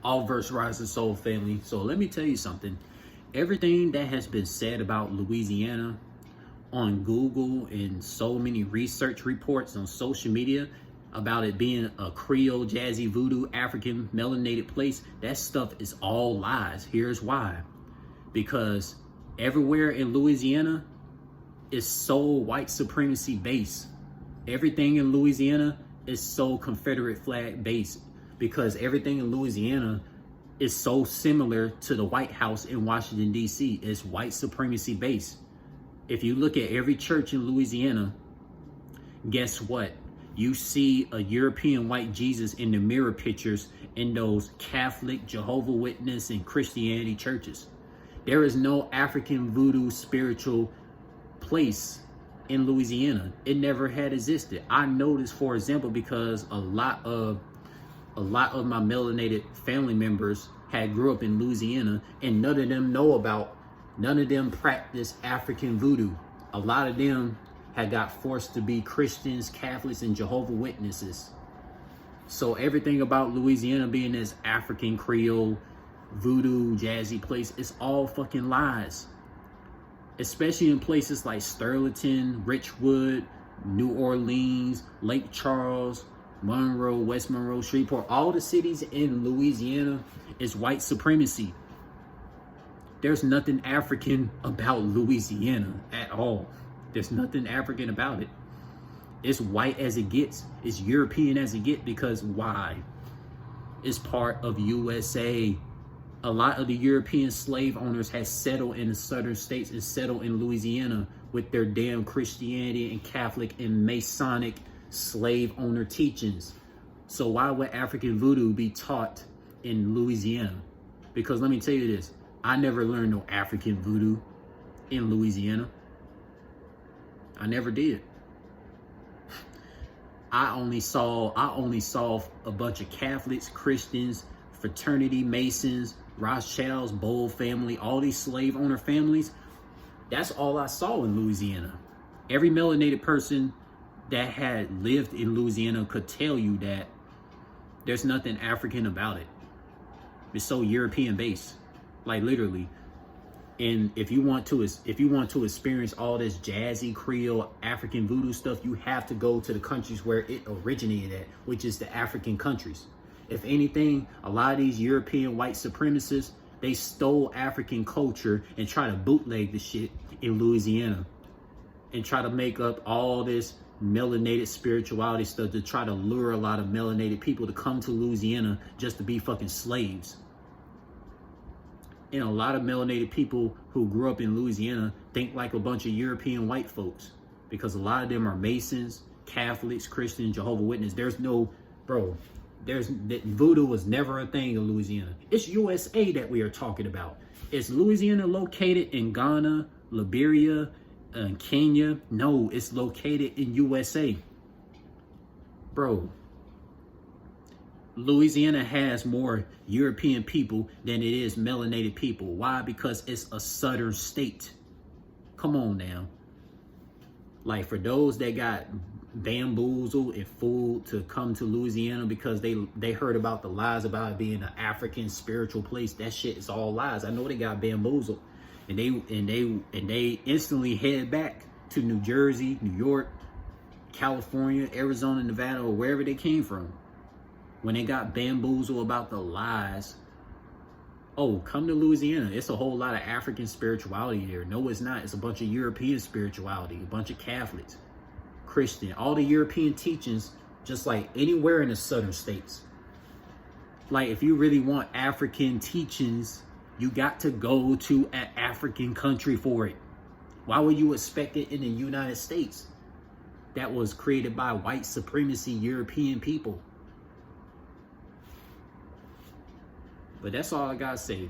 All verse Rising Soul family. So let me tell you something. Everything that has been said about Louisiana on Google and so many research reports on social media about it being a Creole, jazzy, voodoo, African melanated place, that stuff is all lies. Here's why. Because everywhere in Louisiana is so white supremacy based. Everything in Louisiana is so Confederate flag based, because everything in Louisiana is so similar to the White House in Washington, D.C. It's white supremacy based. If you look at every church in Louisiana, guess what? You see a European white Jesus in the mirror pictures in those Catholic, Jehovah's Witness, and Christianity churches. There is no African voodoo spiritual place in Louisiana. It never had existed. I know this, for example, because a lot of my melanated family members had grew up in Louisiana, and none of them practice African voodoo. A lot of them had got forced to be Christians, Catholics, and Jehovah's Witnesses. So everything about Louisiana being this African Creole voodoo jazzy place, it's all fucking lies. Especially in places like Sterling, Richwood, New Orleans, Lake Charles, Monroe, West Monroe, Shreveport, all the cities in Louisiana is white supremacy. There's nothing African about Louisiana at all. There's nothing African about it. It's white as it gets. It's European as it gets, because why? It's part of USA. A lot of the European slave owners had settled in the southern states and settled in Louisiana with their damn Christianity and Catholic and Masonic slave owner teachings. So why would African voodoo be taught in Louisiana? Because let me tell you this, I never learned no African voodoo in Louisiana. I never did. I only saw a bunch of Catholics, Christians, fraternity, Masons, Rothschilds, Bowl family, all these slave owner families. That's all I saw in Louisiana. Every melanated person that had lived in Louisiana could tell you that there's nothing African about it. It's so European based, like literally. And if you want to experience all this jazzy Creole African voodoo stuff, you have to go to the countries where it originated at, which is the African countries. If anything, a lot of these European white supremacists, they stole African culture and try to bootleg the shit in Louisiana and try to make up all this melanated spirituality stuff to try to lure a lot of melanated people to come to Louisiana just to be fucking slaves. And a lot of melanated people who grew up in Louisiana think like a bunch of European white folks, because a lot of them are Masons, Catholics, Christians, Jehovah's Witness. Voodoo was never a thing in Louisiana. It's USA that we are talking about. Is Louisiana located in Ghana, Liberia, and Kenya? No, it's located in USA. Bro, Louisiana has more European people than it is melanated people. Why? Because it's a southern state. Come on now. Like, for those that got bamboozled and fooled to come to Louisiana because they heard about the lies about it being an African spiritual place, that shit is all lies. I know they got bamboozled, and they instantly head back to New Jersey, New York, California, Arizona, Nevada, or wherever they came from. When they got bamboozled about the lies, oh, come to Louisiana. It's a whole lot of African spirituality there. No, it's not. It's a bunch of European spirituality, a bunch of Catholics, Christian, all the European teachings, just like anywhere in the southern states. Like, if you really want African teachings, you got to go to an African country for it. Why would you expect it in the United States that was created by white supremacy European people? But that's all I gotta say.